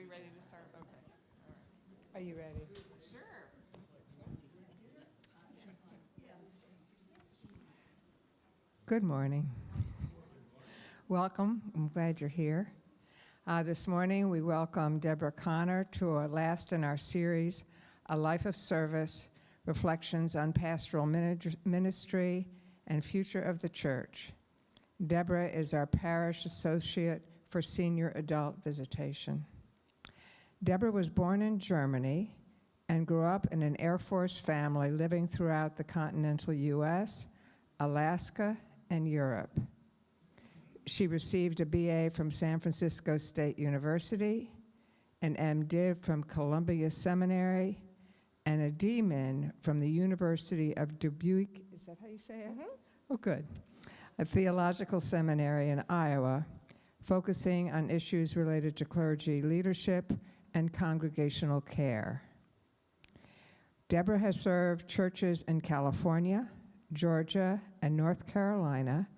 we ready to start? Okay. All right. Are you ready? Sure. Good morning. Welcome. I'm glad you're here. This morning, we welcome Deborah Connor to our last in our series, A Life of Service, Reflections on Pastoral Ministry and Future of the Church. Deborah is our parish associate for senior adult visitation. Deborah was born in Germany and grew up in an Air Force family living throughout the continental U.S., Alaska, and Europe. She received a BA from San Francisco State University, an MDiv from Columbia Seminary, and a DMin from the University of Dubuque. Is that how you say it? Mm-hmm. Oh, good. A theological seminary in Iowa, focusing on issues related to clergy leadership and congregational care. Deborah has served churches in California, Georgia, and North Carolina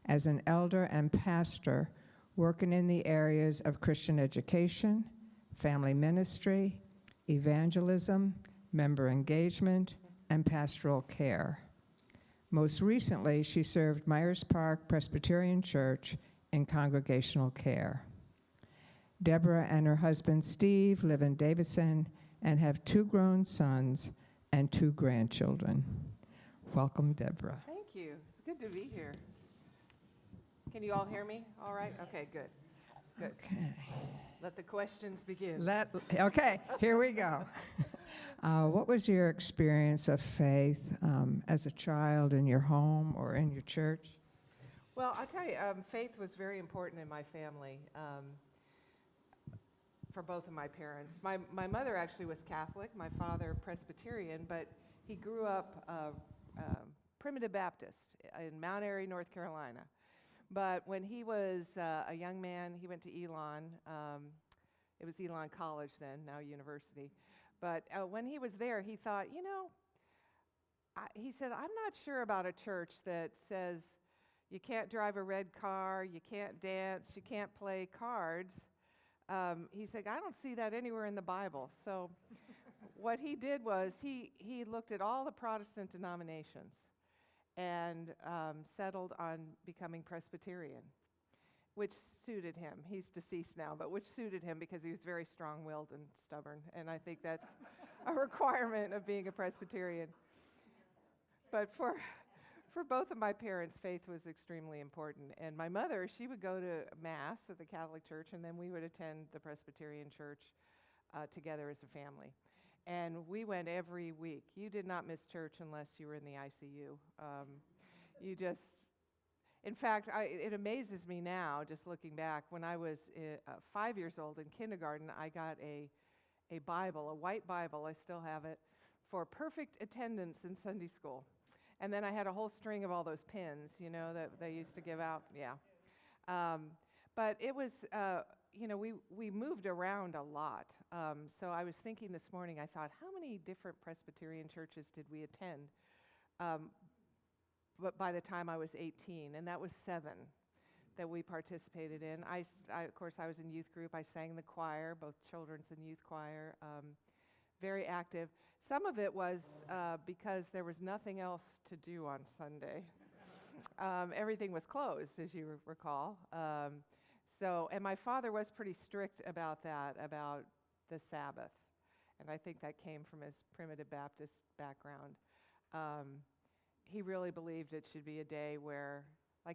as an elder and pastor working in the areas of Christian education, family ministry, evangelism, member engagement, and pastoral care. Most recently, she served Myers Park Presbyterian Church in congregational care. Deborah and her husband Steve live in Davidson and have 2 grown sons and 2 grandchildren. Welcome, Deborah. Thank you. It's good to be here. Can you all hear me? All right? Okay, good. Good. Okay. Let the questions begin. Okay, here we go. What was your experience of faith as a child in your home or in your church? Well, I'll tell you, faith was very important in my family for both of my parents. My mother actually was Catholic, my father Presbyterian, but he grew up Primitive Baptist in Mount Airy, North Carolina. But when he was a young man, he went to Elon. It was Elon College then, now university. But when he was there, he thought, he said, I'm not sure about a church that says you can't drive a red car, you can't dance, you can't play cards. He said, I don't see that anywhere in the Bible. So what he did was he looked at all the Protestant denominations and settled on becoming Presbyterian, which suited him. He's deceased now, but which suited him because he was very strong-willed and stubborn, and I think that's a requirement of being a Presbyterian. But for both of my parents, faith was extremely important. And my mother, she would go to Mass at the Catholic Church, and then we would attend the Presbyterian Church together as a family. And we went every week. You did not miss church unless you were in the ICU. In fact, it amazes me now, just looking back, when I was 5 years old in kindergarten, I got a Bible, a white Bible, I still have it, for perfect attendance in Sunday school. And then I had a whole string of all those pins, that they used to give out. Yeah. But it was, we moved around a lot. So I was thinking this morning, I thought, how many different Presbyterian churches did we attend? But by the time I was 18, and that was 7 that we participated in. Of course, I was in youth group. I sang the choir, both children's and youth choir. Very active. Some of it was because there was nothing else to do on Sunday. Everything was closed, as you recall. And my father was pretty strict about that, about the Sabbath. And I think that came from his Primitive Baptist background. He really believed it should be a day where,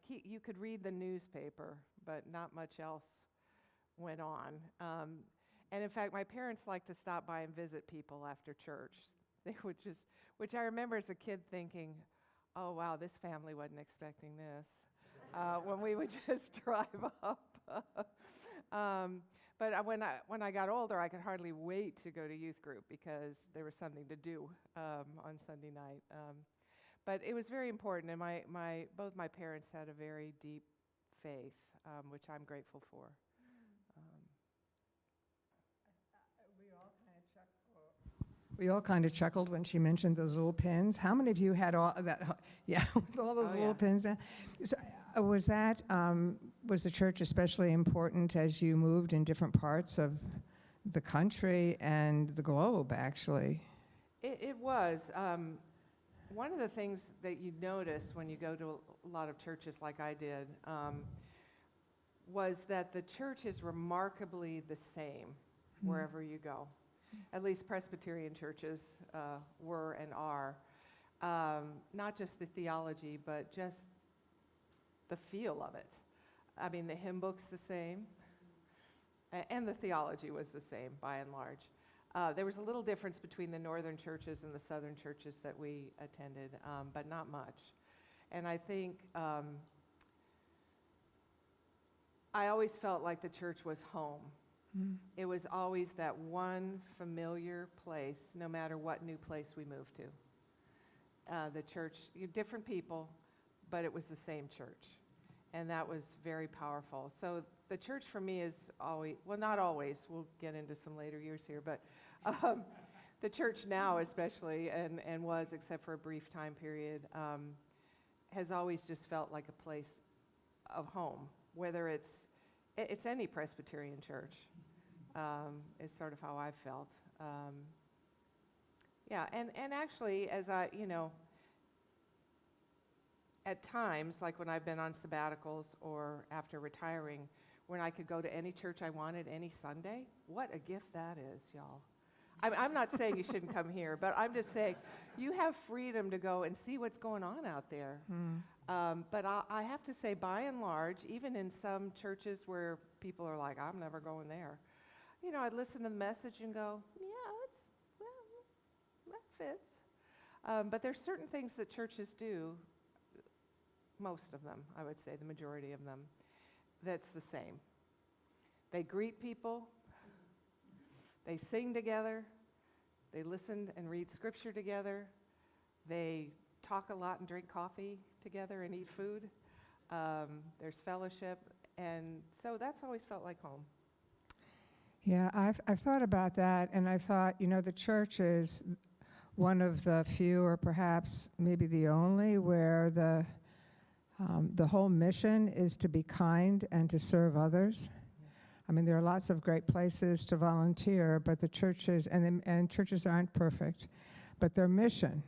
you could read the newspaper, but not much else went on. And in fact, my parents liked to stop by and visit people after church. They would which I remember as a kid thinking, oh wow, this family wasn't expecting this, when we would just drive up. But when I got older, I could hardly wait to go to youth group because there was something to do on Sunday night. But it was very important, and both my parents had a very deep faith, which I'm grateful for. We all kind of chuckled when she mentioned those little pins. How many of you had all that? Yeah, with all those little pins. So, was the church especially important as you moved in different parts of the country and the globe, actually. It was. One of the things that you notice when you go to a lot of churches like I did was that the church is remarkably the same wherever you go. At least Presbyterian churches were and are. Not just the theology, but just the feel of it. I mean, the hymn book's the same, and the theology was the same by and large. There was a little difference between the northern churches and the southern churches that we attended, but not much. And I think I always felt like the church was home. It was always that one familiar place, no matter what new place we moved to. The church, different people, but it was the same church. And that was very powerful. So the church for me is always, well, not always, we'll get into some later years here, but the church now especially, and was, except for a brief time period, has always just felt like a place of home, whether it's any Presbyterian church, is sort of how I felt. Yeah, and actually, as I, at times, like when I've been on sabbaticals or after retiring, when I could go to any church I wanted any Sunday, what a gift that is, y'all. I'm not saying you shouldn't come here, but I'm just saying you have freedom to go and see what's going on out there. But I have to say, by and large, even in some churches where people are like, I'm never going there, I'd listen to the message and go, yeah, that fits. But there's certain things that churches do, most of them, I would say, the majority of them, that's the same. They greet people, they sing together, they listen and read scripture together, they talk a lot and drink coffee together and eat food. There's fellowship, and so that's always felt like home. Yeah, I've thought about that, and I thought, the church is one of the few, or perhaps maybe the only, where the whole mission is to be kind and to serve others. I mean, there are lots of great places to volunteer, but the churches, and churches aren't perfect, but their mission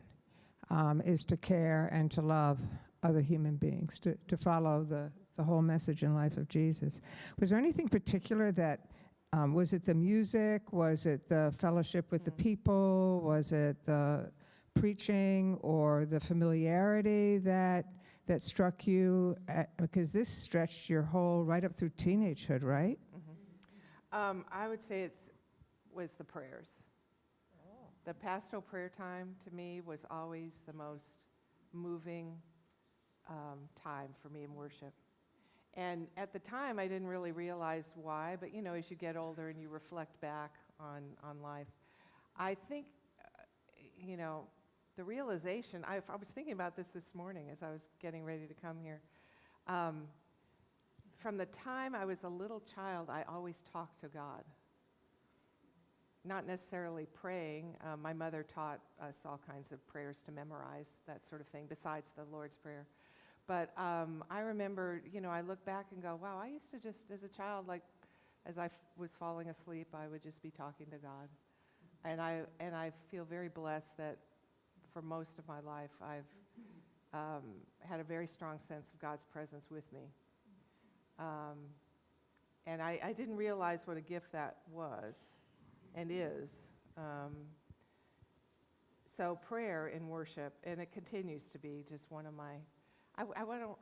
is to care and to love other human beings, to follow the whole message and life of Jesus. Was there anything particular that, was it the music? Was it the fellowship with the people? Was it the preaching or the familiarity that struck you? Because this stretched your whole, right up through teenagehood, right? I would say was the prayers. The pastoral prayer time, to me, was always the most moving time for me in worship. And at the time, I didn't really realize why, but as you get older and you reflect back on life, I think, the realization, I was thinking about this morning as I was getting ready to come here. From the time I was a little child, I always talked to God. Not necessarily praying. My mother taught us all kinds of prayers to memorize, that sort of thing, besides the Lord's Prayer. But I remember, I look back and go, wow, I used to just, as a child, like, as I was falling asleep, I would just be talking to God. And I feel very blessed that for most of my life, I've had a very strong sense of God's presence with me. And I didn't realize what a gift that was and is. So prayer in worship, and it continues to be just one of my, I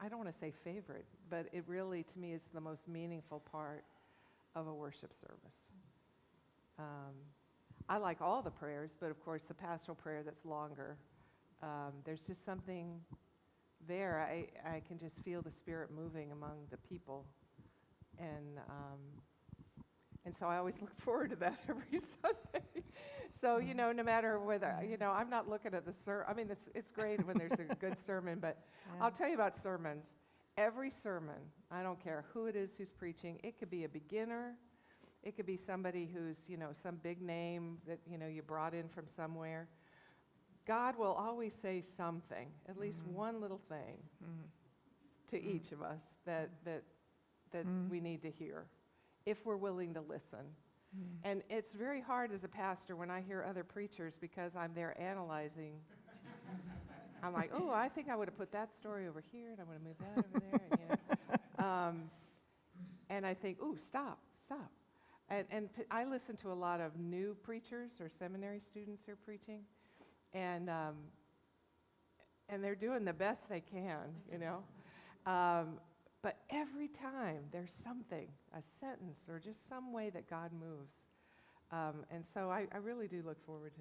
don't want to say favorite, but it really, to me, is the most meaningful part of a worship service. I like all the prayers, but of course the pastoral prayer that's longer, there's just something there. I can just feel the Spirit moving among the people. And so I always look forward to that every Sunday. So, no matter whether, I'm not looking at the sermon. I mean, it's great when there's a good sermon, but I'll tell you about sermons. Every sermon, I don't care who it is who's preaching, it could be a beginner, it could be somebody who's, some big name that, you brought in from somewhere. God will always say something, at least one little thing, to each of us that we need to hear, if we're willing to listen. And it's very hard as a pastor when I hear other preachers because I'm there analyzing. I'm like, oh, I think I would have put that story over here, and I would have moved that over there. And, and I think, ooh, stop. And I listen to a lot of new preachers or seminary students who are preaching, and they're doing the best they can, But every time there's something, a sentence, or just some way that God moves. And so I really do look forward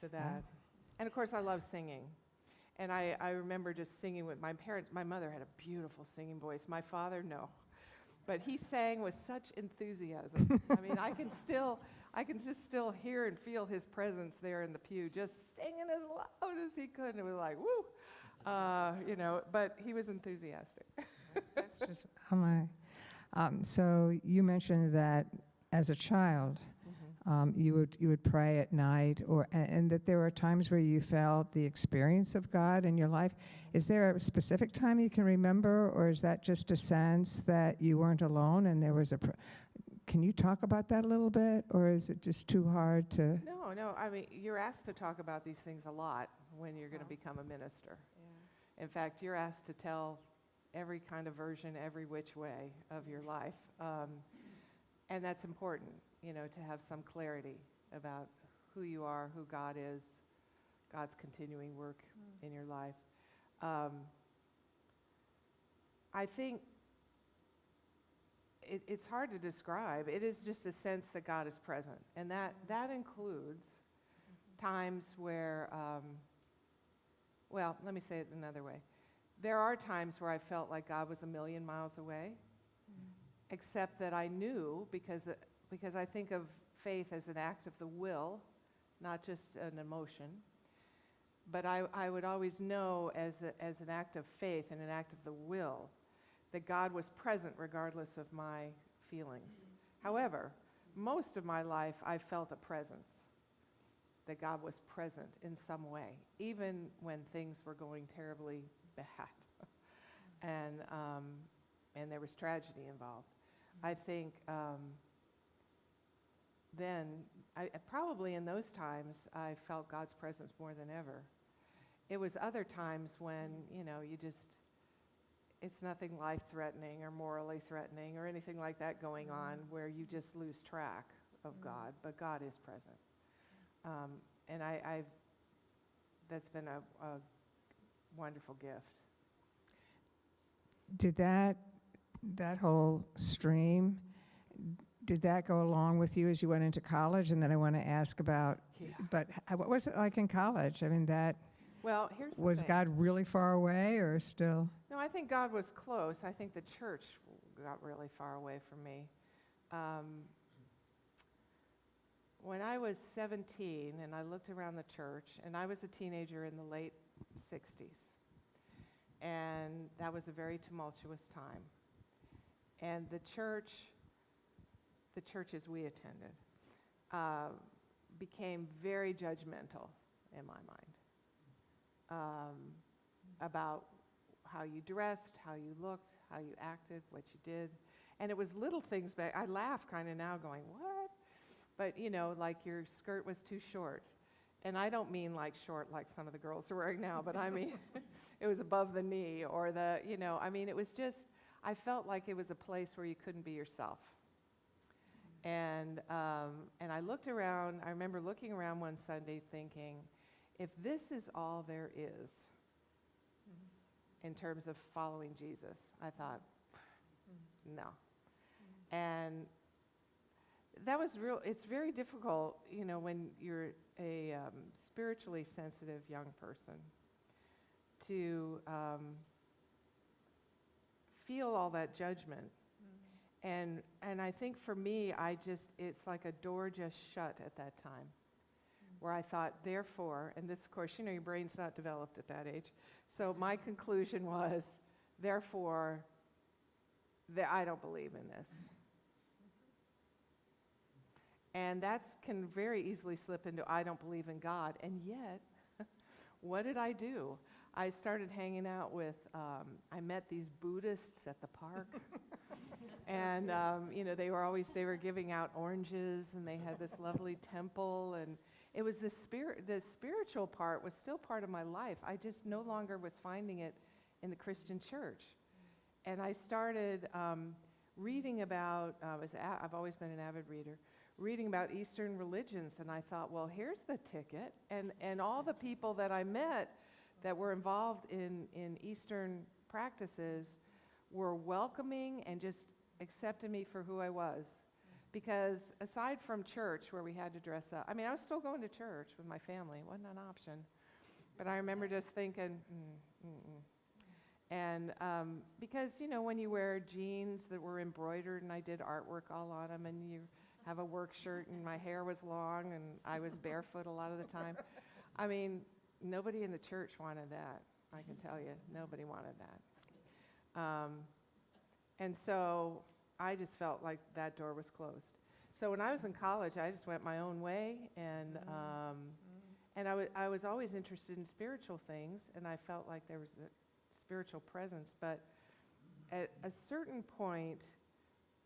to that. And of course, I love singing. And I remember just singing with my parents. My mother had a beautiful singing voice. My father, no. But he sang with such enthusiasm. I mean, I can just still hear and feel his presence there in the pew, just singing as loud as he could. And it was like, woo, but he was enthusiastic. That's just, oh my. So you mentioned that as a child, you would pray at night, and that there were times where you felt the experience of God in your life. Is there a specific time you can remember, or is that just a sense that you weren't alone and there was can you talk about that a little bit, or is it just too hard to? No. I mean, you're asked to talk about these things a lot when you're going to become a minister. Yeah. In fact, you're asked to tell every kind of version, every which way of your life. And that's important, to have some clarity about who you are, who God is, God's continuing work in your life. I think it's hard to describe. It is just a sense that God is present. And that includes times where, well, let me say it another way. There are times where I felt like God was a million miles away, except that I knew, because I think of faith as an act of the will, not just an emotion. But I would always know as an act of faith and an act of the will that God was present regardless of my feelings. However, most of my life I felt a presence, that God was present in some way, even when things were going terribly bad and there was tragedy involved. I think then, probably in those times, I felt God's presence more than ever. It was other times when, it's nothing life-threatening or morally threatening or anything like that going on where you just lose track of God, but God is present. And that's been a wonderful gift. Did that whole stream, did that go along with you as you went into college? And then I want to ask about, but what was it like in college? I mean, well, here's the was thing. God really far away or still? No, I think God was close. I think the church got really far away from me. When I was 17 and I looked around the church, and I was a teenager in the late 60s, and that was a very tumultuous time. And the churches we attended, became very judgmental in my mind about how you dressed, how you looked, how you acted, what you did. And it was little things back. I laugh kind of now going, what? But, like your skirt was too short. And I don't mean like short like some of the girls are wearing now, but I mean it was above the knee, or it was just, I felt like it was a place where you couldn't be yourself. And I looked around. I remember looking around one Sunday thinking, if this is all there is in terms of following Jesus, I thought, no. And that was real. It's very difficult, when you're a spiritually sensitive young person to feel all that judgment. And I think for me, it's like a door just shut at that time, where I thought, therefore, and this, of course, your brain's not developed at that age. So my conclusion was, therefore, I don't believe in this. And that can very easily slip into, I don't believe in God. And yet, what did I do? I started hanging out with, I met these Buddhists at the park. And, they were giving out oranges, and they had this lovely temple, and it was the spiritual part was still part of my life. I just no longer was finding it in the Christian church. And I started reading about, I've always been an avid reader, reading about Eastern religions, and I thought, well, here's the ticket. And all the people that I met that were involved in Eastern practices were welcoming and just accepted me for who I was. Because aside from church, where we had to dress up, I was still going to church with my family. It wasn't an option. But I remember just thinking, And because, when you wear jeans that were embroidered, and I did artwork all on them, and you have a work shirt, and my hair was long, and I was barefoot a lot of the time. Nobody in the church wanted that. I can tell you, nobody wanted that. And so I just felt like that door was closed. So when I was in college, I just went my own way, and I was always interested in spiritual things, and I felt like there was a spiritual presence. But at a certain point,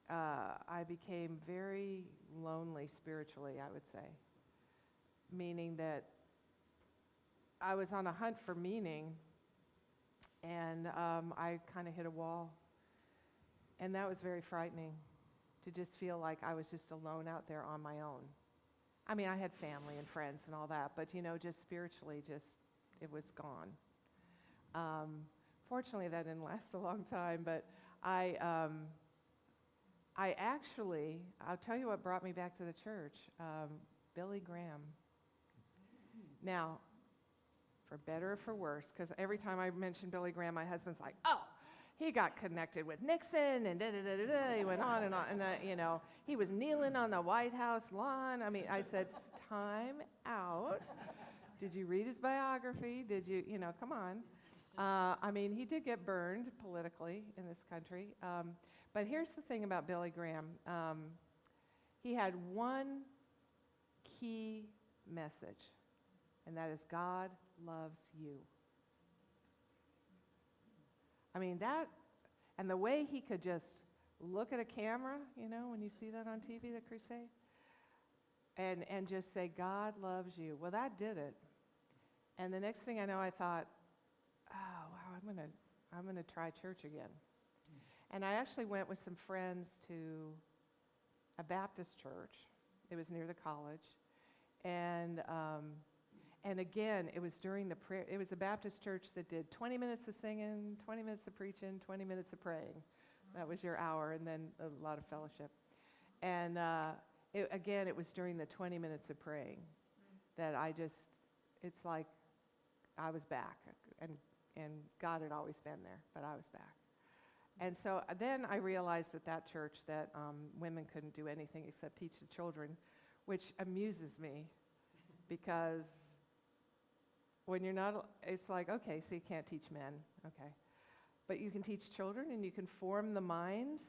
I became very lonely spiritually, I would say, meaning that I was on a hunt for meaning, and I kind of hit a wall. And that was very frightening, to just feel like I was just alone out there on my own. I had family and friends and all that, but just spiritually, it was gone. Fortunately, that didn't last a long time, but I actually, I'll tell you what brought me back to the church, Billy Graham. Now, for better or for worse, because every time I mention Billy Graham, my husband's like, oh, he got connected with Nixon, and da-da-da-da-da. He went on, and he was kneeling on the White House lawn. I said, time out. Did you read his biography? Did you, come on. He did get burned politically in this country. But here's the thing about Billy Graham. He had one key message, and that is God loves you. That, and the way he could just look at a camera, when you see that on TV, the crusade, and just say, God loves you. Well, that did it. And the next thing I know, I thought, oh, wow, I'm gonna try church again. And I actually went with some friends to a Baptist church. It was near the college. And again, it was during the prayer. It was a Baptist church that did 20 minutes of singing, 20 minutes of preaching, 20 minutes of praying. That was your hour, and then a lot of fellowship. And it was during the 20 minutes of praying that it's like I was back, and God had always been there, but I was back. And so then I realized at that church that women couldn't do anything except teach the children, which amuses me, because when you're not, it's like, okay, so you can't teach men, okay. But you can teach children, and you can form the minds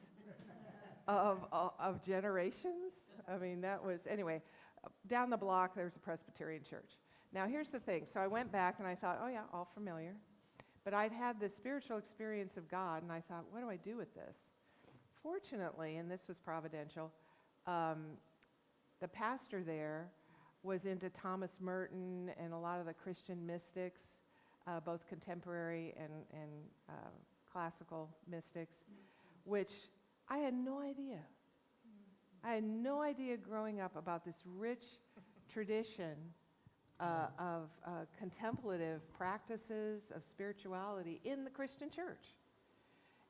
of generations. That was, anyway, down the block, there's a Presbyterian church. Now, here's the thing. So I went back, and I thought, oh, yeah, all familiar. But I'd had this spiritual experience of God, and I thought, what do I do with this? Fortunately, and this was providential, the pastor there was into Thomas Merton and a lot of the Christian mystics, both contemporary and classical mystics, which I had no idea. I had no idea growing up about this rich tradition of contemplative practices of spirituality in the Christian church.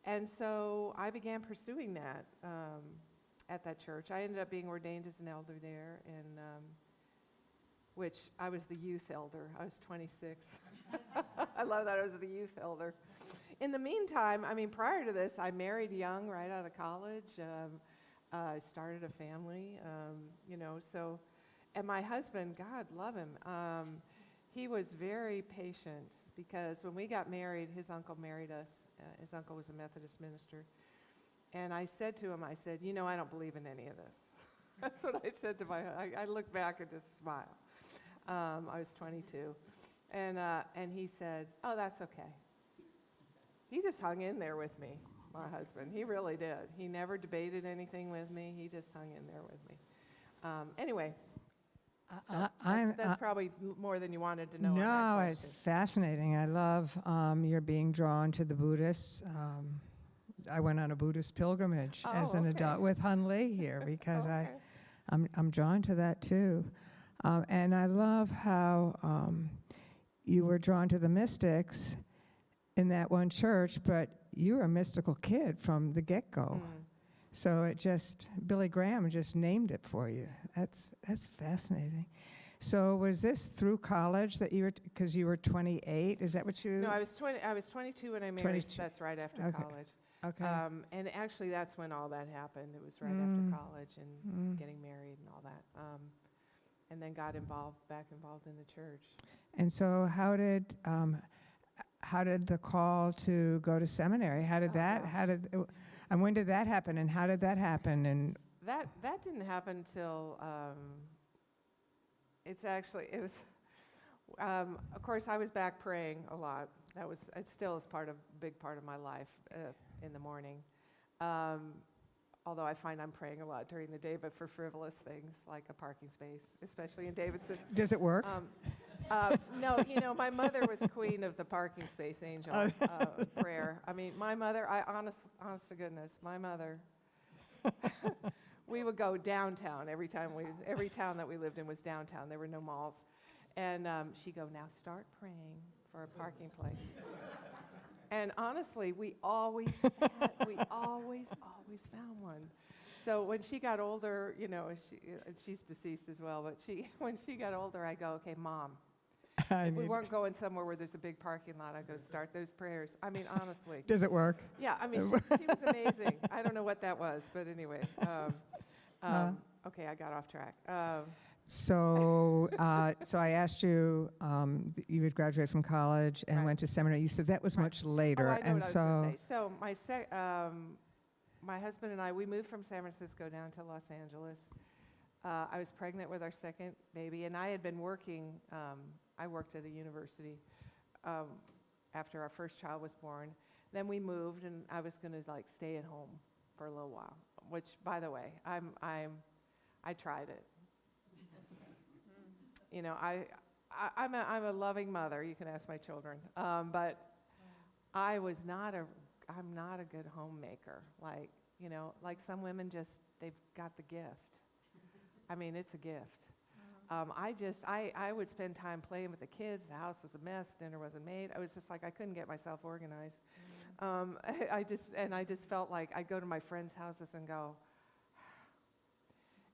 And so I began pursuing that at that church. I ended up being ordained as an elder there, and which I was the youth elder. I was 26. I love that I was the youth elder. In the meantime, prior to this, I married young, right out of college. I started a family, so, and my husband, God love him, he was very patient, because when we got married, his uncle married us. His uncle was a Methodist minister. And I said to him, I said, I don't believe in any of this. That's what I said to I look back and just smile. I was 22. And he said, oh, that's okay. He just hung in there with me. my husband. He really did. He never debated anything with me. He just hung in there with me. Anyway, so that's probably more than you wanted to know on that No, question. it's fascinating. I love your being drawn to the Buddhists. I went on a Buddhist pilgrimage as an adult with Hun Lee here because Okay. I'm drawn to that too. And I love how you were drawn to the mystics in that one church, but you were a mystical kid from the get-go. So it just, Billy Graham just named it for you. That's fascinating. So was this through college that you were, because you were 28, is that what you? No, I was 22 when I married. 22. That's right after Okay. college. Okay. And actually, that's when all that happened. It was right after college and getting married and all that. And then got back involved in the church. And so how did the call to go to seminary, and when did that happen, and how did that happen? And That didn't happen till, it was, of course, I was back praying a lot. It still is a big part of my life in the morning. Although I find I'm praying a lot during the day, but for frivolous things like a parking space, especially in Davidson. does it work? No, my mother was queen of the parking space angel prayer. I mean, my mother, honest to goodness, my mother, we would go downtown every town that we lived in was downtown. There were no malls. And she'd go, now start praying for a parking place. And honestly, we always found one. So when she got older, she's deceased as well, but when she got older, I go, okay, Mom, if we weren't going somewhere where there's a big parking lot, I'd go start those prayers. I mean, honestly. Does it work? Yeah, I mean, she was amazing. I don't know what that was, but anyway. Okay, I got off track. So I asked you, you had graduated from college and Right. went to seminary. You said that was much later. Oh, I know and what I was so going to say. So my husband and I, we moved from San Francisco down to Los Angeles. I was pregnant with our second baby, and I had been working. I worked at a university after our first child was born. Then we moved, and I was going to stay at home for a little while. Which, by the way, I tried it. I'm a loving mother. You can ask my children, but I'm not a good homemaker. Like some women they've got the gift. I mean, it's a gift. I would spend time playing with the kids. The house was a mess. Dinner wasn't made. I was just I couldn't get myself organized. I just felt like I'd go to my friends' houses and go.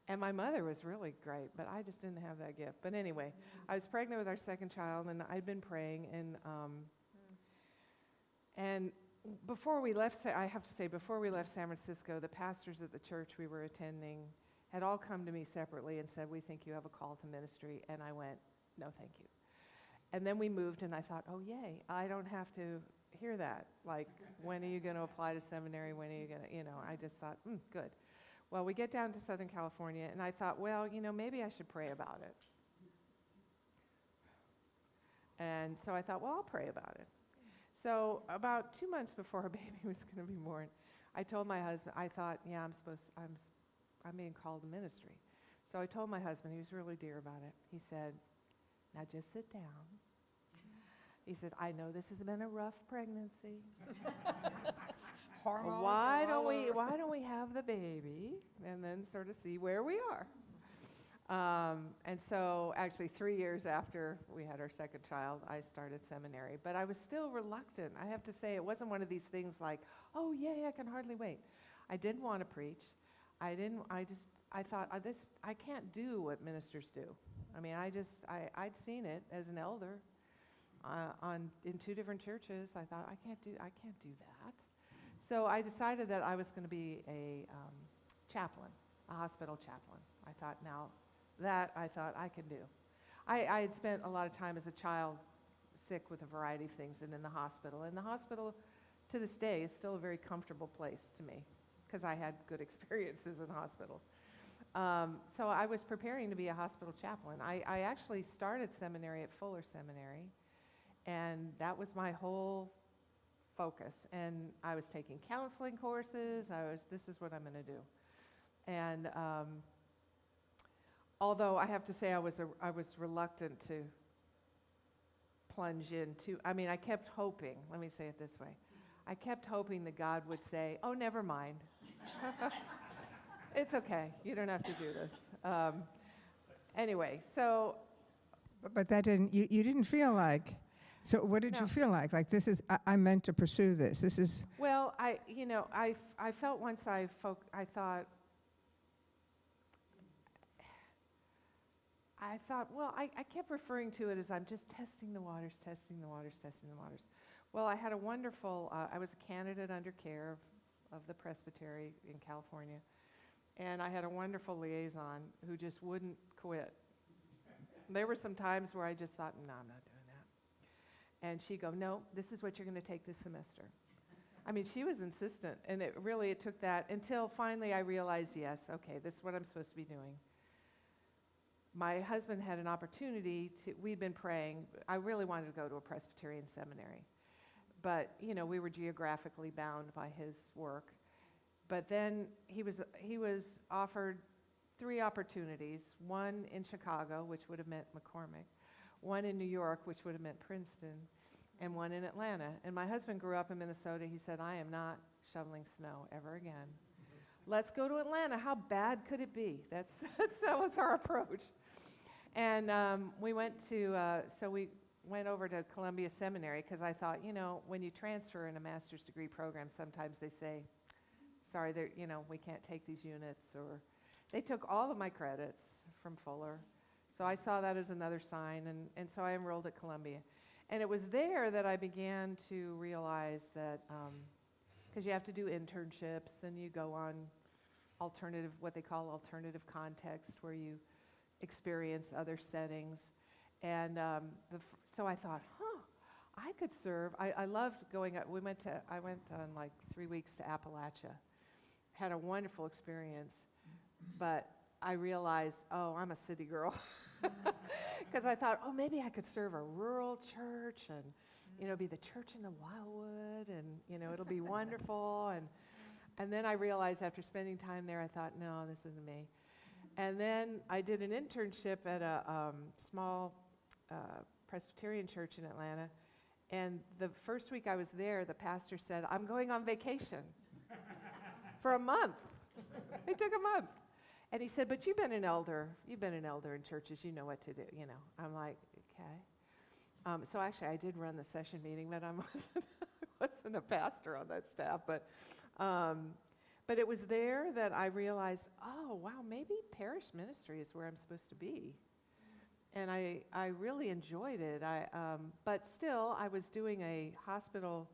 And my mother was really great, but I just didn't have that gift. But anyway, I was pregnant with our second child, and I'd been praying. And before we left, I have to say, before we left San Francisco, the pastors at the church we were attending had all come to me separately and said, "We think you have a call to ministry." And I went, "No, thank you." And then we moved, and I thought, "Oh, yay, I don't have to hear that. When are you going to apply to seminary? When are you going to, I just thought, good. Well, we get down to Southern California, and I thought, well, maybe I should pray about it. And so I thought, well, I'll pray about it. So about 2 months before our baby was going to be born, I told my husband, I thought, yeah, I'm being called to ministry. So I told my husband, he was really dear about it. He said, now just sit down. He said, I know this has been a rough pregnancy. Why don't we have the baby and then sort of see where we are? And so actually 3 years after we had our second child, I started seminary. But I was still reluctant. I have to say, it wasn't one of these things like, oh, yay, I can hardly wait. I didn't want to preach. I thought, I can't do what ministers do. I mean, I'd seen it as an elder in 2 different churches. I thought, I can't do that. So I decided that I was going to be a chaplain, a hospital chaplain. I thought, now that I thought I can do. I had spent a lot of time as a child sick with a variety of things and in the hospital. And the hospital, to this day, is still a very comfortable place to me because I had good experiences in hospitals. So I was preparing to be a hospital chaplain. I actually started seminary at Fuller Seminary, and that was my whole focus. And I was taking counseling courses. This is what I'm going to do. And although I have to say I was reluctant to plunge into, I mean, I kept hoping, let me say it this way. I kept hoping that God would say, oh, never mind. It's okay. You don't have to do this. Anyway, so. But that didn't, you didn't feel like, so what did you feel like? Like this is, I meant to pursue this. This is. Well, I felt once I thought, well, I kept referring to it as I'm just testing the waters, testing the waters, testing the waters. Well, I had a wonderful, I was a candidate under care of the presbytery in California, and I had a wonderful liaison who just wouldn't quit. There were some times where I just thought, no, I'm not doing that. And she'd go, no, this is what you're going to take this semester. I mean, she was insistent, and it took that until finally I realized, yes, okay, this is what I'm supposed to be doing. My husband had an opportunity we'd been praying. I really wanted to go to a Presbyterian seminary. But, we were geographically bound by his work. But then he was offered 3 opportunities, one in Chicago, which would have meant McCormick, one in New York, which would have meant Princeton, and one in Atlanta. And my husband grew up in Minnesota. He said, I am not shoveling snow ever again. Let's go to Atlanta. How bad could it be? That was our approach. And we went over to Columbia Seminary because I thought, when you transfer in a master's degree program, sometimes they say, sorry, we can't take these units, or they took all of my credits from Fuller. So I saw that as another sign, and so I enrolled at Columbia. And it was there that I began to realize that, because you have to do internships, and you go on what they call alternative context, where you experience other settings. And so I thought, I could serve. I loved going up. I went on like 3 weeks to Appalachia. Had a wonderful experience, but I realized, I'm a city girl. Because I thought, maybe I could serve a rural church and, be the church in the Wildwood, and, it'll be wonderful. And then I realized after spending time there, I thought, no, this isn't me. And then I did an internship at a small Presbyterian church in Atlanta. And the first week I was there, the pastor said, I'm going on vacation for a month. It took a month. And he said, but you've been an elder in churches, you know what to do, I'm like, okay. So actually I did run the session meeting, but I wasn't a pastor on that staff. But it was there that I realized, wow, maybe parish ministry is where I'm supposed to be. And I really enjoyed it. But still, I was doing a hospital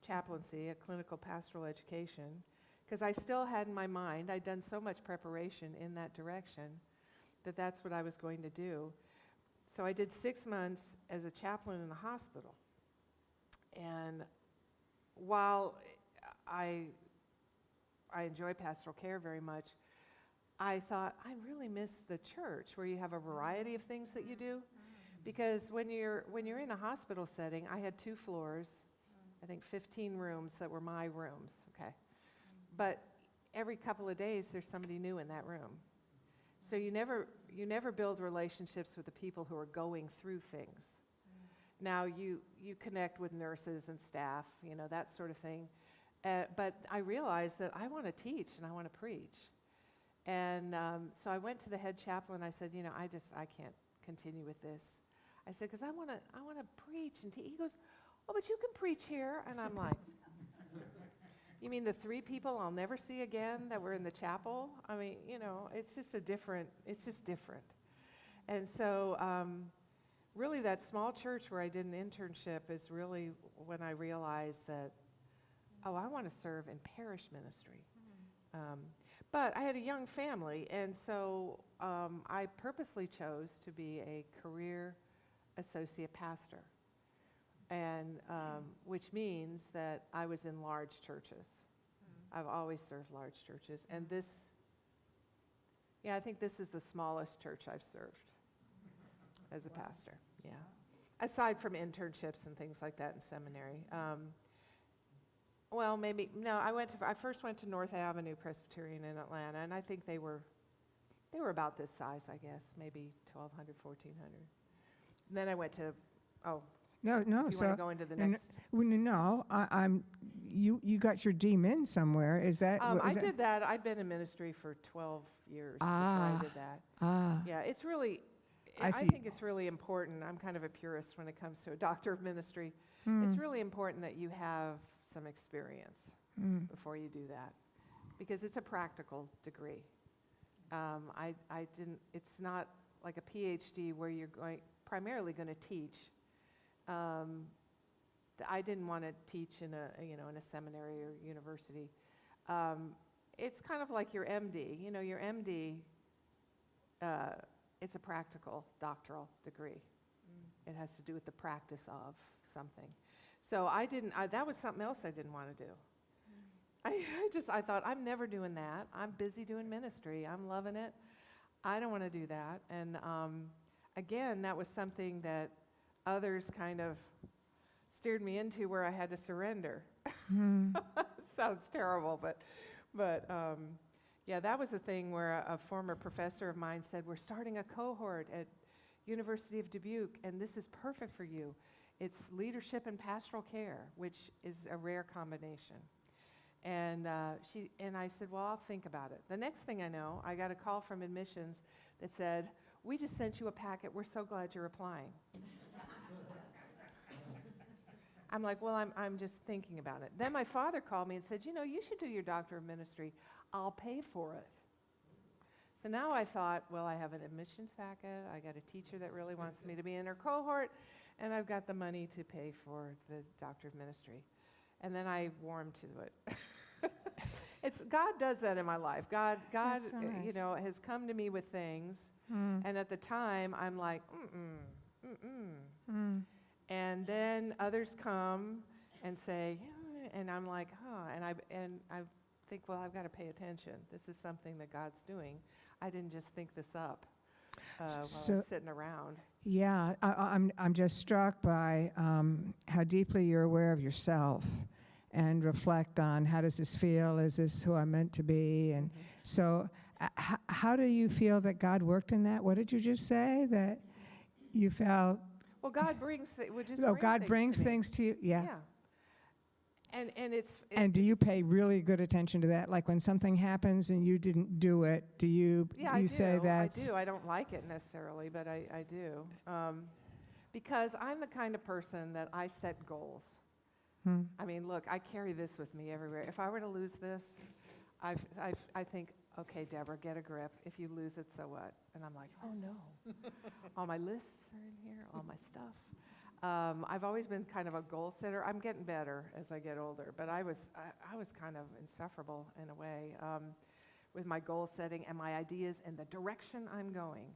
chaplaincy, a clinical pastoral education, because I still had in my mind, I'd done so much preparation in that direction, that's what I was going to do. So I did 6 months as a chaplain in the hospital. And while I enjoy pastoral care very much, I thought, I really miss the church where you have a variety of things that you do. Because when you're in a hospital setting, I had 2 floors, I think 15 rooms that were my rooms, okay? But every couple of days, there's somebody new in that room. So you never build relationships with the people who are going through things. Now you connect with nurses and staff, that sort of thing. But I realized that I want to teach and I want to preach. And so I went to the head chaplain. I said, I can't continue with this. I said, because I want to preach and teach. He goes, but you can preach here. And I'm like, you mean the 3 people I'll never see again that were in the chapel? I mean, it's just different. And so really that small church where I did an internship is really when I realized that, I want to serve in parish ministry. But I had a young family, and so I purposely chose to be a career associate pastor, and which means that I was in large churches. I've always served large churches, and I think this is the smallest church I've served as a pastor, aside from internships and things like that in seminary. well, maybe, no, I first went to North Avenue Presbyterian in Atlanta, and I think they were about this size, I guess, maybe 1,200, 1,400. Then I went to, oh, No, do you want so, to go into the n- next? no, you got your DMin somewhere, is that? I did that. I'd been in ministry for 12 years before I did that. Yeah, it's really, I I see. think it's really important. I'm kind of a purist when it comes to a doctor of ministry. It's really important that you have some experience before you do that, because it's a practical degree. It's not like a PhD where you're primarily going to teach. I didn't want to teach in a seminary or university. It's kind of like your MD. Your MD, it's a practical doctoral degree. It has to do with the practice of something. So that was something else I didn't want to do. I thought, I'm never doing that. I'm busy doing ministry. I'm loving it. I don't want to do that. And again, that was something that others kind of steered me into, where I had to surrender. Sounds terrible, but yeah, that was a thing where a former professor of mine said, we're starting a cohort at University of Dubuque, and this is perfect for you. It's leadership and pastoral care, which is a rare combination. And I said, well, I'll think about it. The next thing I know, I got a call from admissions that said, we just sent you a packet. We're so glad you're applying. I'm like, well, I'm just thinking about it. Then my father called me and said, you should do your doctor of ministry. I'll pay for it. So now I thought, well, I have an admissions packet. I got a teacher that really wants me to be in her cohort, and I've got the money to pay for the doctor of ministry. And then I warmed to it. God does that in my life. God, That's so nice. has come to me with things, and at the time I'm like, and then others come and say, yeah, and I'm like, and I think, well, I've got to pay attention. This is something that God's doing. I didn't just think this up while I was sitting around. Yeah, I'm just struck by how deeply you're aware of yourself and reflect on, how does this feel? Is this who I'm meant to be? And so how do you feel that God worked in that? What did you just say? That you felt... Well, God brings God brings things to you? Yeah. And and do you pay really good attention to that? Like when something happens and you didn't do it, do you say that? I do. I don't like it necessarily, but I do. Because I'm the kind of person that I set goals. I mean, look, I carry this with me everywhere. If I were to lose this, I think, okay, Deborah, get a grip. If you lose it, so what? And I'm like, oh no. All my lists are in here, all my stuff. I've always been kind of a goal setter. I'm getting better as I get older, but I was kind of insufferable in a way with my goal setting and my ideas and the direction I'm going.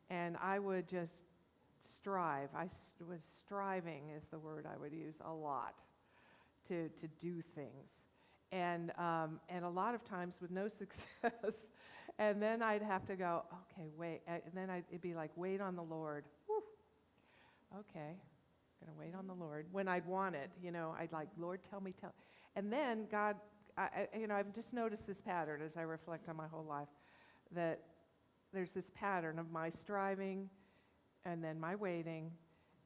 And I would just strive. I was striving is the word I would use a lot to do things. And a lot of times with no success. And then I'd have to go, okay, wait. And then it'd be like, wait on the Lord. Whew. Okay. Gonna wait on the Lord. When I'd want it, I'd like, Lord, tell me. And then God, I've just noticed this pattern as I reflect on my whole life, that there's this pattern of my striving and then my waiting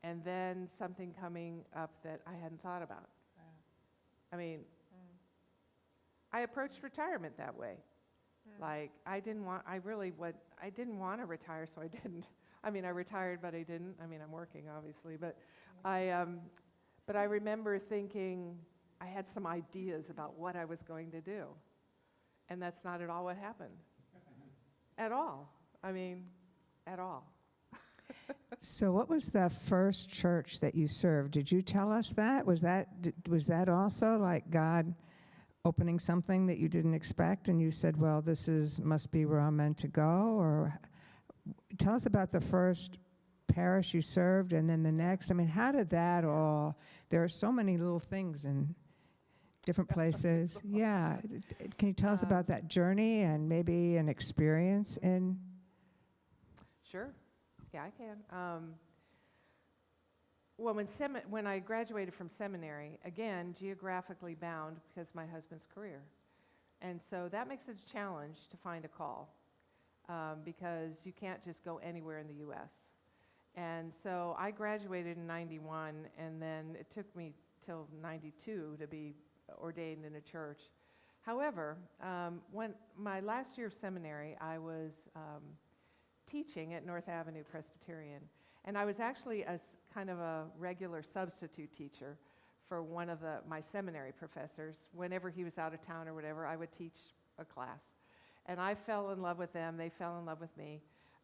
and then something coming up that I hadn't thought about. I mean, I approached retirement that way. Like, I didn't want to retire, so I didn't. I mean, I retired, but I didn't. I mean, I'm working, obviously, but I remember thinking I had some ideas about what I was going to do, and that's not at all what happened. At all. I mean, at all. So what was the first church that you served? Did you tell us that? Was that also like God opening something that you didn't expect, and you said, well, must be where I'm meant to go? Or tell us about the first parish you served and then the next. I mean, how did that all, there are so many little things in different places. Yeah. Can you tell us about that journey and maybe an experience in? Sure. Yeah, I can. well, when I graduated from seminary, again, geographically bound because of my husband's career. And so that makes it a challenge to find a call because you can't just go anywhere in the U.S. And so I graduated in 91, and then it took me till 92 to be ordained in a church. However, when my last year of seminary, I was teaching at North Avenue Presbyterian. And I was actually kind of a regular substitute teacher for one of my seminary professors. Whenever he was out of town or whatever, I would teach a class. And I fell in love with them. They fell in love with me.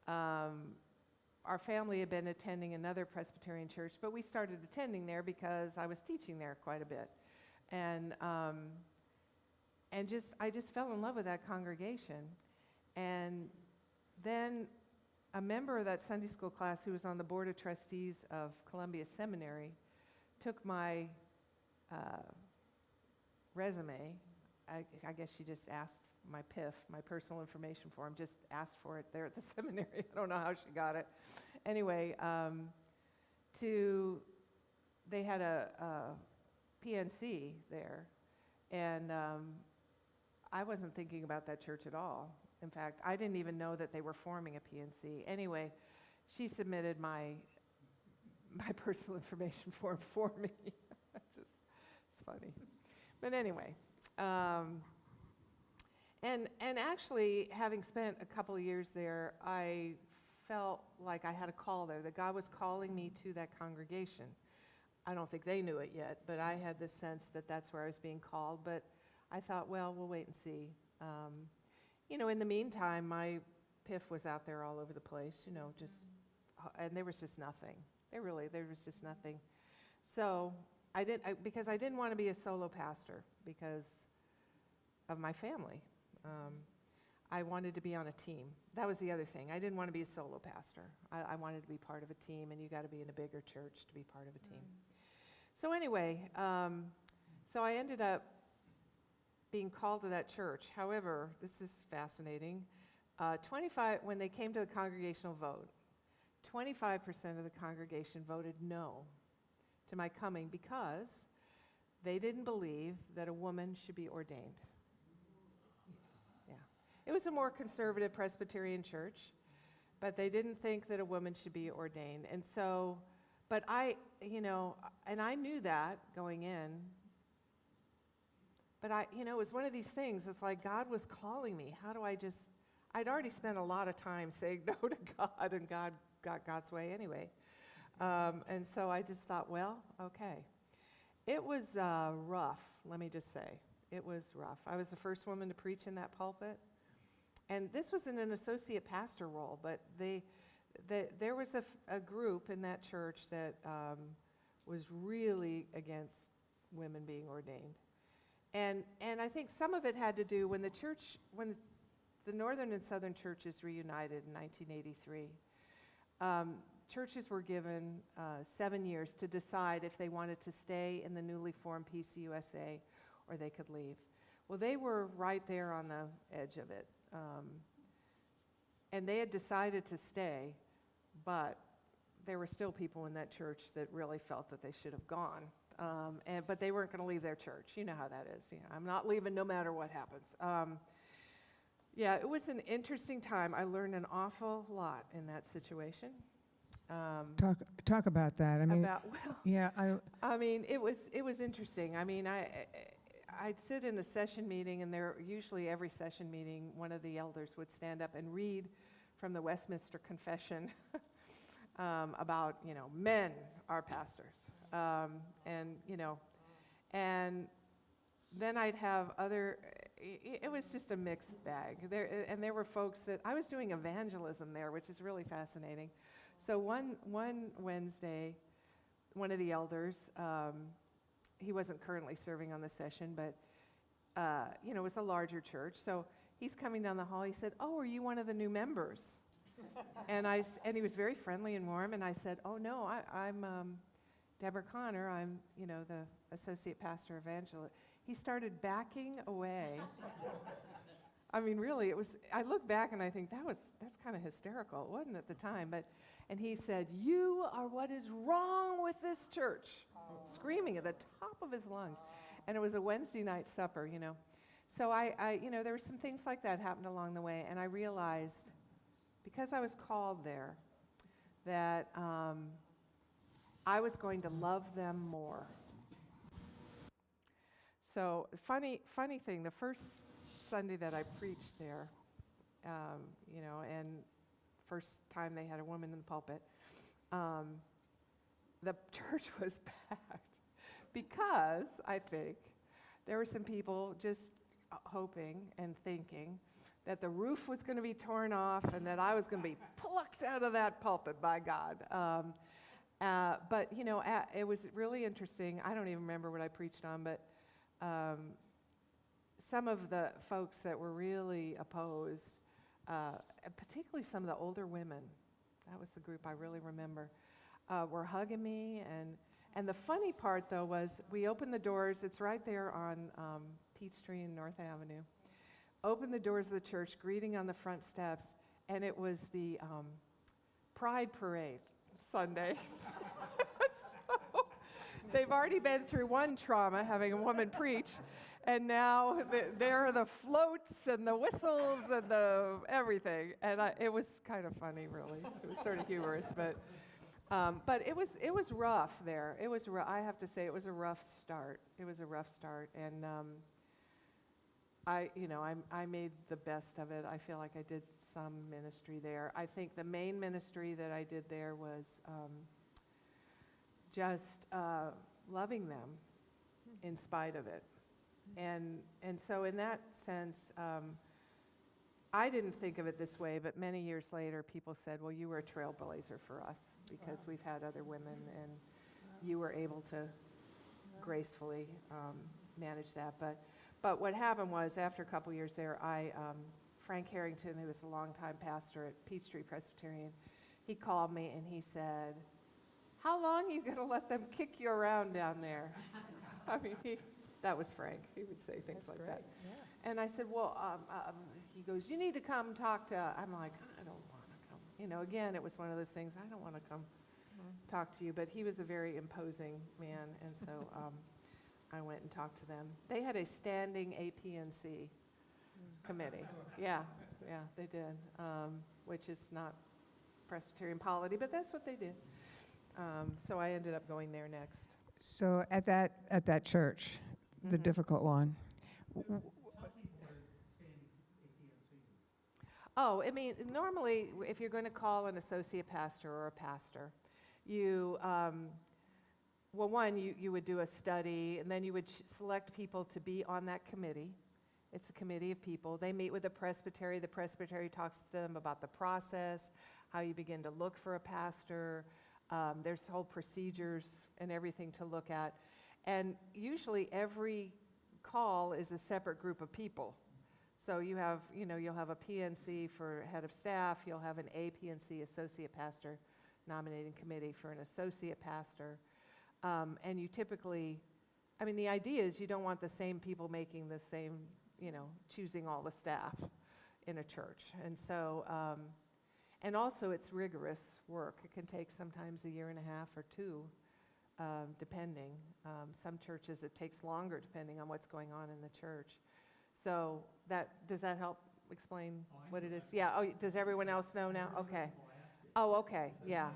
Our family had been attending another Presbyterian church, but we started attending there because I was teaching there quite a bit. And I just fell in love with that congregation. And then a member of that Sunday school class who was on the board of trustees of Columbia Seminary took my resume. I guess she just asked my PIF, my personal information form, just asked for it there at the seminary. I don't know how she got it. Anyway, they had a PNC there, and I wasn't thinking about that church at all. In fact, I didn't even know that they were forming a PNC. Anyway, she submitted my personal information form for me. It's funny. But anyway, and actually, having spent a couple of years there, I felt like I had a call there, that God was calling me to that congregation. I don't think they knew it yet, but I had this sense that that's where I was being called. But I thought, well, we'll wait and see. In the meantime, my PIF was out there all over the place, and there was just nothing. There was just nothing. So because I didn't want to be a solo pastor because of my family. I wanted to be on a team. That was the other thing. I didn't want to be a solo pastor. I wanted to be part of a team, and you got to be in a bigger church to be part of a team. So anyway, so I ended up being called to that church. However, this is fascinating. When they came to the congregational vote, 25% of the congregation voted no to my coming because they didn't believe that a woman should be ordained. Yeah. It was a more conservative Presbyterian church, but they didn't think that a woman should be ordained. And so, but I knew that going in. But it was one of these things. It's like God was calling me. I'd already spent a lot of time saying no to God, and God got God's way anyway. And so I just thought, well, okay. It was rough, let me just say. It was rough. I was the first woman to preach in that pulpit. And this was in an associate pastor role, but there was a group in that church that was really against women being ordained. And I think some of it had to do when the Northern and Southern churches reunited in 1983. Churches were given 7 years to decide if they wanted to stay in the newly formed PCUSA or they could leave. Well, they were right there on the edge of it. And they had decided to stay, but there were still people in that church that really felt that they should have gone. But they weren't going to leave their church. You know how that is. I'm not leaving no matter what happens. It was an interesting time. I learned an awful lot in that situation. Talk about that. It was interesting. I'd sit in a session meeting, and usually every session meeting, one of the elders would stand up and read from the Westminster Confession about men are pastors. And then I'd have it was just a mixed bag. There were folks that, I was doing evangelism there, which is really fascinating. So one Wednesday, one of the elders, he wasn't currently serving on the session, but, it was a larger church. So he's coming down the hall, he said, "Oh, are you one of the new members?" and he was very friendly and warm, and I said, "Oh, no, I'm Deborah Connor, I'm, the associate pastor evangelist." He started backing away I mean, really, it was, I look back and I think that's kind of hysterical. It wasn't at the time, and he said, "You are what is wrong with this church," screaming at the top of his lungs. And it was a Wednesday night supper, you know. So there were some things like that happened along the way, and I realized, because I was called there, that I was going to love them more. So funny thing, the first Sunday that I preached there, and first time they had a woman in the pulpit, the church was packed because I think there were some people just hoping and thinking that the roof was going to be torn off and that I was going to be plucked out of that pulpit by God. But it was really interesting. I don't even remember what I preached on, but some of the folks that were really opposed, particularly some of the older women, that was the group I really remember, were hugging me. And the funny part, though, was we opened the doors. It's right there on Peachtree and North Avenue. Opened the doors of the church, greeting on the front steps, and it was the Pride Parade Sunday. So they've already been through one trauma, having a woman preach, and now there are the floats and the whistles and the everything. And it was kind of funny, really. It was sort of humorous, but it was rough there. It was I have to say, it was a rough start. It was a rough start, and I made the best of it. I feel like I did some ministry there. I think the main ministry that I did there was just loving them in spite of it. And so in that sense, I didn't think of it this way, but many years later, people said, "Well, you were a trailblazer for us because we've had other women, and you were able to gracefully manage that." But what happened was, after a couple years there, Frank Harrington, who was a longtime pastor at Peachtree Presbyterian, he called me and he said, "How long are you going to let them kick you around down there?" I mean, that was Frank. He would say things like that. Yeah. And I said, "Well," he goes, "You need to come talk to," I'm like, "I don't want to come." Again, it was one of those things, I don't want to come talk to you. But he was a very imposing man, and so I went and talked to them. They had a standing APNC committee. Yeah, they did, which is not Presbyterian polity, but that's what they did. So I ended up going there next. So at that church, the difficult one. Oh, I mean, normally, if you're going to call an associate pastor or a pastor, you, you would do a study, and then you would select people to be on that committee. It's a committee of people. They meet with the presbytery. The presbytery talks to them about the process, how you begin to look for a pastor. There's whole procedures and everything to look at. And usually every call is a separate group of people. So you have, you'll have a PNC for head of staff. You'll have an APNC, associate pastor nominating committee for an associate pastor. And you typically, the idea is you don't want the same people making the same, choosing all the staff in a church. And so, and also it's rigorous work. It can take sometimes a year and a half or two, depending. Some churches it takes longer depending on what's going on in the church. So does that help explain what it is? Yeah, does everyone else know now? Okay. Oh, okay, yeah.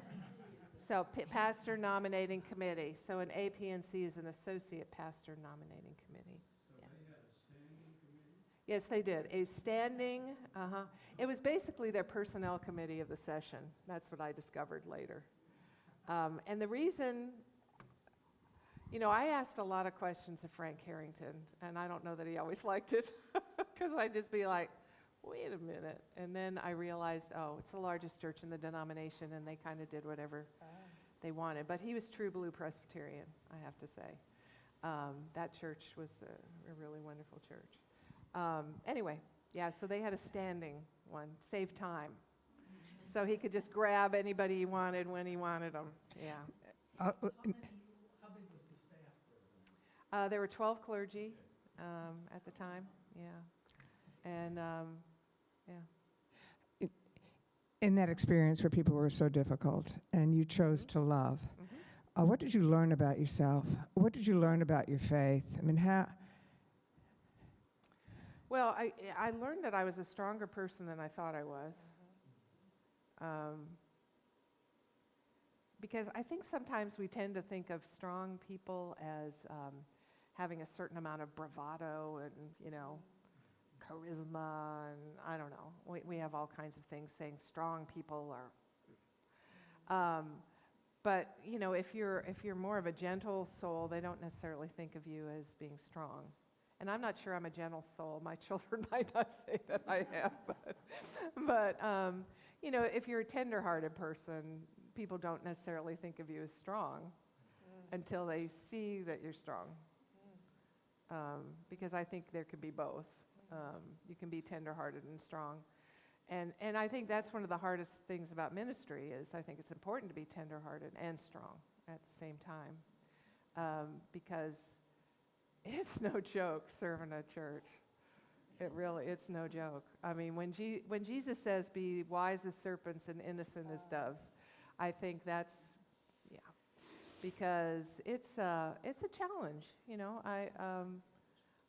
So pastor nominating committee. So an APNC is an associate pastor nominating committee. So yeah. They had a standing committee? Yes, they did. A standing, It was basically their personnel committee of the session. That's what I discovered later. And the reason, I asked a lot of questions of Frank Harrington, and I don't know that he always liked it, because I'd just be like, wait a minute. And then I realized, it's the largest church in the denomination, and they kind of did whatever they wanted. But he was true blue Presbyterian, I have to say. That church was a really wonderful church. Anyway, yeah, so they had a standing one, save time. So he could just grab anybody he wanted when he wanted them, yeah. How big was the staff there then? There were 12 clergy at the time, yeah. And yeah. In that experience where people were so difficult and you chose to love, what did you learn about yourself? What did you learn about your faith? I mean, how? Well, I learned that I was a stronger person than I thought I was. Because I think sometimes we tend to think of strong people as having a certain amount of bravado and, charisma, and I don't know. We have all kinds of things saying strong people are. But if you're more of a gentle soul, they don't necessarily think of you as being strong. And I'm not sure I'm a gentle soul. My children might not say that I am, but if you're a tender-hearted person, people don't necessarily think of you as strong until they see that you're strong. Because I think there could be both. You can be tender-hearted and strong. And I think that's one of the hardest things about ministry is I think it's important to be tender-hearted and strong at the same time. Because it's no joke serving a church. It's no joke. I mean, when Jesus says, be wise as serpents and innocent as doves, I think that's, because it's a challenge,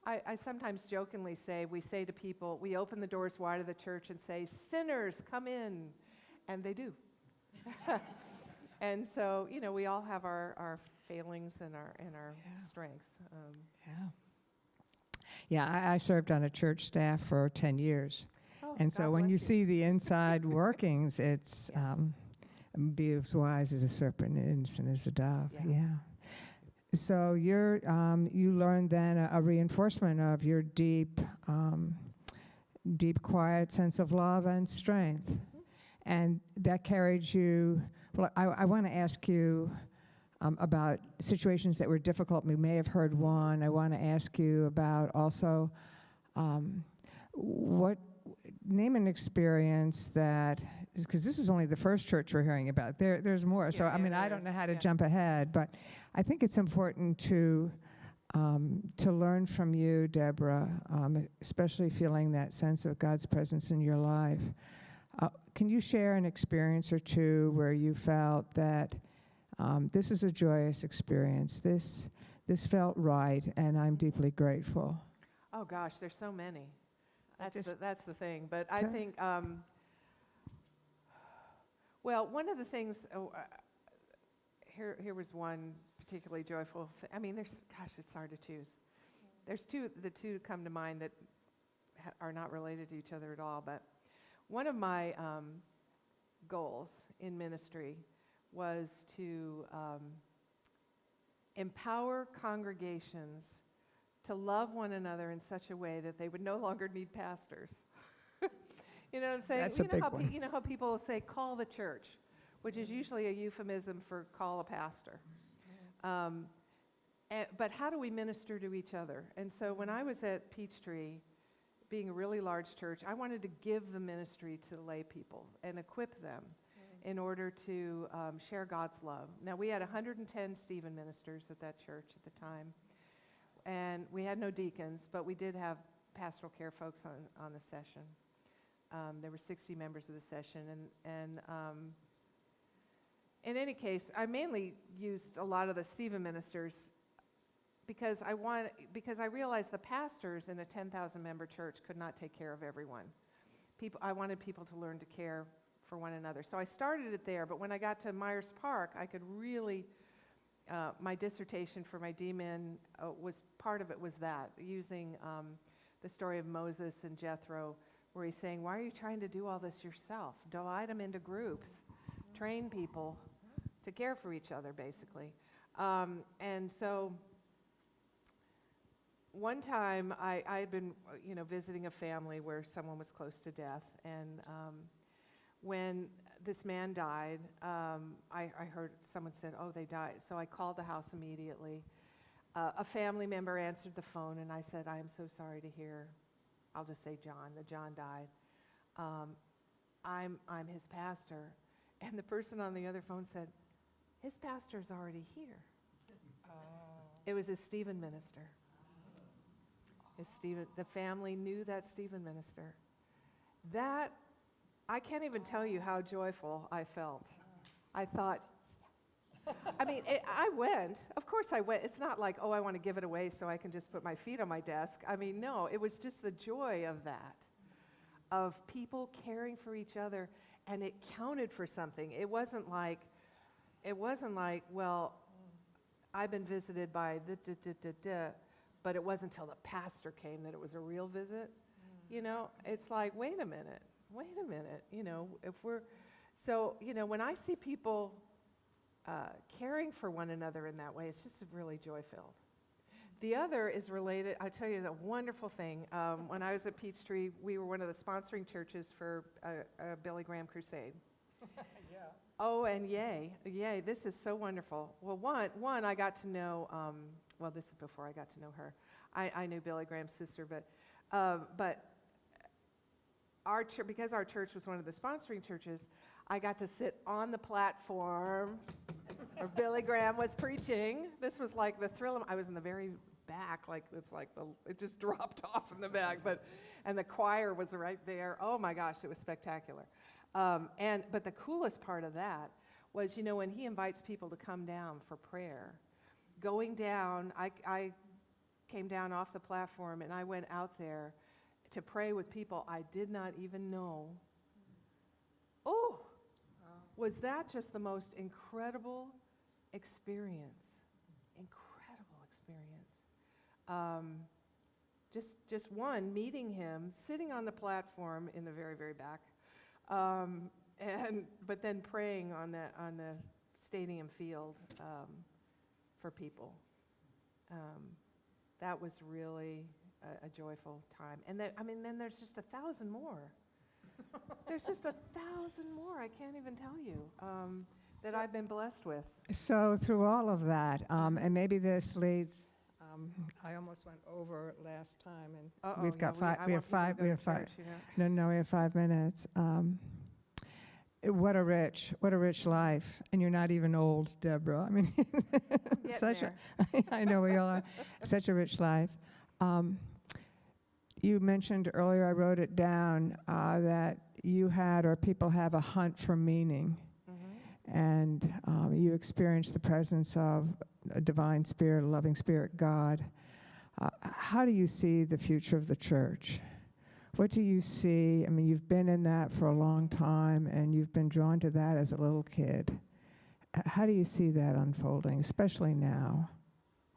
I sometimes jokingly say, we say to people, we open the doors wide of the church and say, sinners, come in, and they do. And so, we all have our failings and our strengths. Yeah, I served on a church staff for 10 years. Oh, And so God when bless you see the inside workings, it's be as wise as a serpent and innocent as a dove. Yeah. So you learned then a reinforcement of your deep, quiet sense of love and strength. And that carried you. Well, I want to ask you about situations that were difficult. We may have heard one. I want to ask you about also name an experience that, because this is only the first church we're hearing about. There's more. So, I don't know how to jump ahead, but I think it's important to learn from you, Deborah, especially feeling that sense of God's presence in your life. Can you share an experience or two where you felt that this was a joyous experience, this felt right, and I'm deeply grateful? Oh gosh, there's so many. That's the thing. But I think, well, one of the things, here was one particularly joyful. It's hard to choose. There's the two come to mind that are not related to each other at all. But one of my goals in ministry was to empower congregations to love one another in such a way that they would no longer need pastors. You know what I'm saying? That's a big one. You know how people will say, call the church, which is usually a euphemism for call a pastor. But how do we minister to each other? And so when I was at Peachtree, being a really large church, I wanted to give the ministry to lay people and equip them in order to share God's love. Now, we had 110 Stephen ministers at that church at the time. And we had no deacons, but we did have pastoral care folks on the session. There were 60 members of the session. And in any case, I mainly used a lot of the Stephen ministers because I realized the pastors in a 10,000 member church could not take care of everyone. I wanted people to learn to care for one another. So I started it there, but when I got to Myers Park, I could really, my dissertation for my DMin part of it was that, using the story of Moses and Jethro, where he's saying, why are you trying to do all this yourself? Divide them into groups, train people to care for each other, basically. And so one time I had been, visiting a family where someone was close to death, and when this man died, I heard someone said, oh, they died. So I called the house immediately. A family member answered the phone, and I said, I am so sorry to hear, I'll just say John, that John died. I'm his pastor. And the person on the other phone said, his pastor's already here. It was his Stephen minister. is Stephen. The family knew that Stephen minister. That, I can't even tell you how joyful I felt. I thought, I mean, I went. Of course I went. It's not like, oh, I want to give it away so I can just put my feet on my desk. I mean, no, it was just the joy of that, of people caring for each other, and it counted for something. It wasn't like, well, I've been visited by but it wasn't until the pastor came that it was a real visit. You know, it's like, wait a minute, you know, when I see people caring for one another in that way, it's just really joy-filled. The other is related, I'll tell you a wonderful thing. When I was at Peachtree, we were one of the sponsoring churches for a Billy Graham crusade. Yeah. Oh, and yay, this is so wonderful. Well, one I got to know, well, this is before I got to know her. I knew Billy Graham's sister, but our church, because our church was one of the sponsoring churches, I got to sit on the platform where Billy Graham was preaching. This was like the thrill of, I was in the very back, like it's like it just dropped off in the back, and the choir was right there. Oh my gosh, it was spectacular. But the coolest part of that was, you know, when he invites people to come down for prayer, going down, I came down off the platform and I went out there to pray with people I did not even know. Oh, was that just the most incredible experience? Incredible experience. Just one, meeting him, sitting on the platform in the very, very back, but then praying on the stadium field for people. That was really a joyful time. And then there's just 1,000 more. There's just 1,000 more, I can't even tell you, that I've been blessed with. So through all of that, and maybe this leads, I almost went over last time, and we've got we have 5 minutes. What a rich life, and you're not even old, Deborah. I mean, I know we all are. Such a rich life. You mentioned earlier, I wrote it down, that you had, or people have, a hunt for meaning. Mm-hmm. And you experienced the presence of a divine spirit, a loving spirit, God. How do you see the future of the church? What do you see? I mean, you've been in that for a long time, and you've been drawn to that as a little kid. How do you see that unfolding, especially now?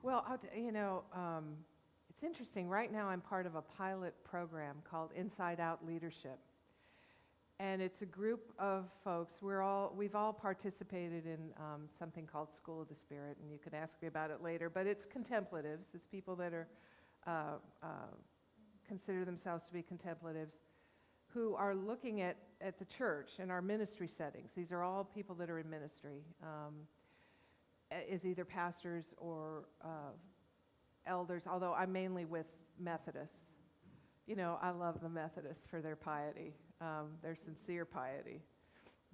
Well, it's interesting. Right now, I'm part of a pilot program called Inside Out Leadership. And it's a group of folks. We've all participated in something called School of the Spirit, and you can ask me about it later. But it's contemplatives. It's people that are consider themselves to be contemplatives, who are looking at the church and our ministry settings. These are all people that are in ministry, as either pastors or elders, although I'm mainly with Methodists. You know, I love the Methodists for their piety, their sincere piety.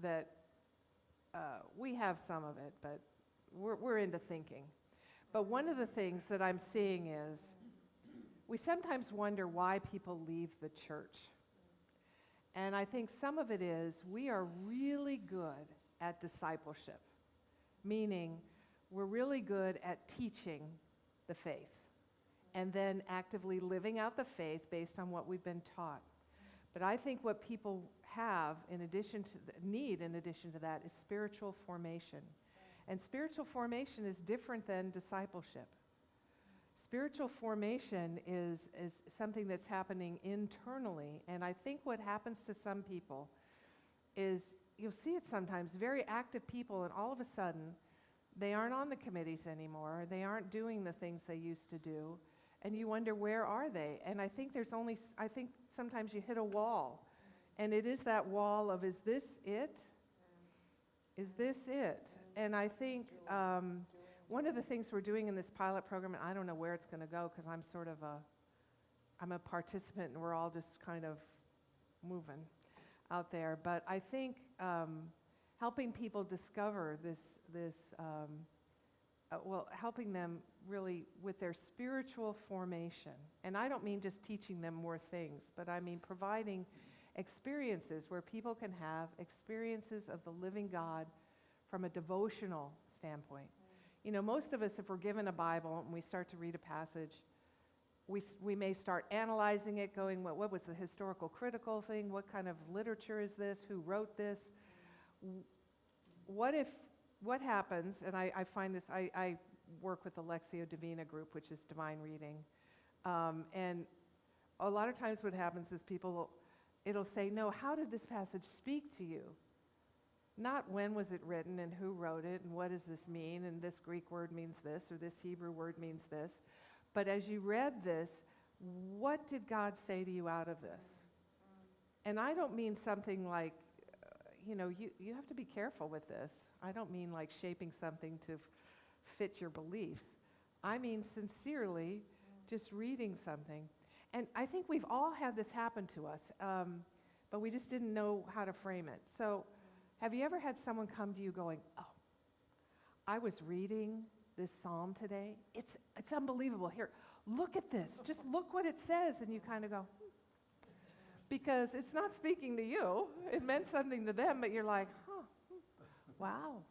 That we have some of it, but we're into thinking. But one of the things that I'm seeing is we sometimes wonder why people leave the church. And I think some of it is we are really good at discipleship, meaning we're really good at teaching the faith and then actively living out the faith based on what we've been taught. But I think what people have in addition to that is spiritual formation. And spiritual formation is different than discipleship. Spiritual formation is something that's happening internally, and I think what happens to some people is, you'll see it sometimes, very active people, and all of a sudden, they aren't on the committees anymore, they aren't doing the things they used to do, and you wonder, where are they? And I think sometimes you hit a wall, and it is that wall of, is this it? Is this it? And I think one of the things we're doing in this pilot program, and I don't know where it's going to go because I'm a participant and we're all just kind of moving out there. But I think helping people discover this helping them really with their spiritual formation. And I don't mean just teaching them more things, but I mean providing experiences where people can have experiences of the living God from a devotional standpoint. You know, most of us, if we're given a Bible and we start to read a passage, we may start analyzing it, going, what was the historical critical thing? What kind of literature is this? Who wrote this? What happens, and I find this, I work with the Lectio Divina group, which is divine reading, and a lot of times what happens is it'll say, no, how did this passage speak to you? Not when was it written and who wrote it and what does this mean and this Greek word means this or this Hebrew word means this. But as you read this, what did God say to you out of this? And I don't mean something like, you have to be careful with this. I don't mean like shaping something to fit your beliefs. I mean sincerely just reading something. And I think we've all had this happen to us, but we just didn't know how to frame it. So have you ever had someone come to you going, oh, I was reading this psalm today. It's unbelievable. Here, look at this. Just look what it says. And you kind of go, because it's not speaking to you. It meant something to them, but you're like, wow.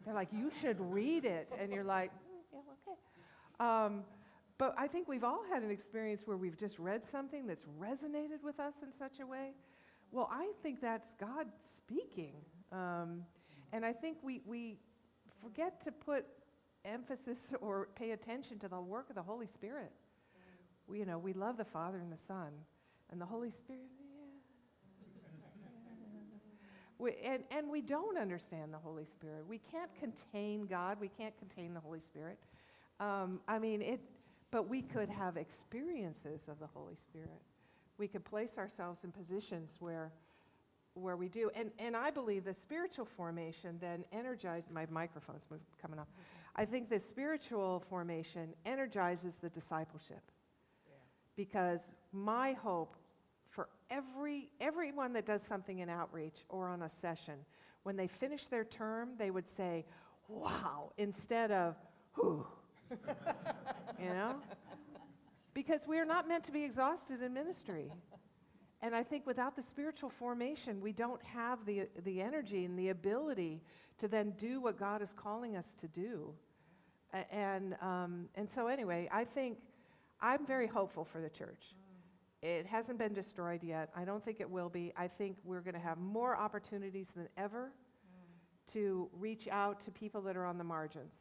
They're like, you should read it. And you're like, yeah, okay. But I think we've all had an experience where we've just read something that's resonated with us in such a way. Well, I think that's God speaking. And I think we forget to put emphasis or pay attention to the work of the Holy Spirit. We love the Father and the Son, and the Holy Spirit, and we don't understand the Holy Spirit. We can't contain God. We can't contain the Holy Spirit. But we could have experiences of the Holy Spirit. We could place ourselves in positions where we do. And I believe the spiritual formation then energizes, my microphone's coming up. I think the spiritual formation energizes the discipleship. Yeah. Because my hope for everyone that does something in outreach or on a session, when they finish their term, they would say, wow, instead of, whew. Because we are not meant to be exhausted in ministry. And I think without the spiritual formation, we don't have the energy and the ability to then do what God is calling us to do. And so anyway, I think I'm very hopeful for the church. It hasn't been destroyed yet. I don't think it will be. I think we're going to have more opportunities than ever to reach out to people that are on the margins.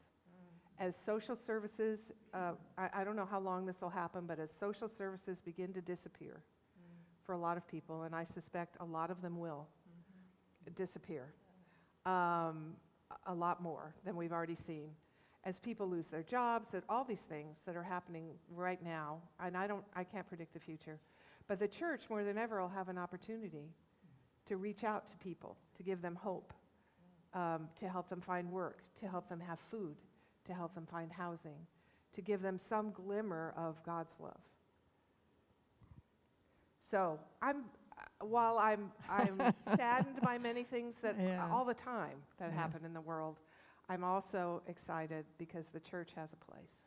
As social services, I don't know how long this will happen, but as social services begin to disappear for a lot of people, and I suspect a lot of them will disappear, a lot more than we've already seen. As people lose their jobs, and all these things that are happening right now, and I can't predict the future, but the church more than ever will have an opportunity to reach out to people, to give them hope, to help them find work, to help them have food, to help them find housing, to give them some glimmer of God's love. So while I'm saddened by many things that all the time that happen in the world, I'm also excited because the church has a place.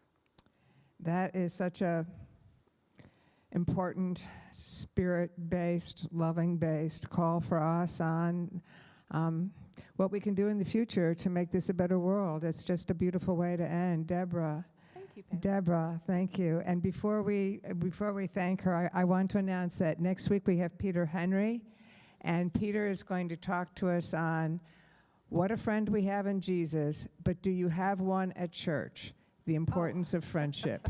That is such a important spirit-based, loving-based call for us on what we can do in the future to make this a better world. It's just a beautiful way to end. Deborah. Thank you, Pam. Deborah, thank you. And before we thank her, I want to announce that next week we have Peter Henry, and Peter is going to talk to us on what a friend we have in Jesus, but do you have one at church? The importance of friendship.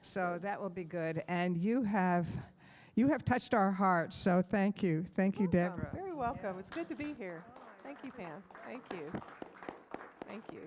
So that will be good. And you have touched our hearts, so thank you. Thank you, Deborah. Very welcome. It's good to be here. Thank you, Pam. Thank you. Thank you.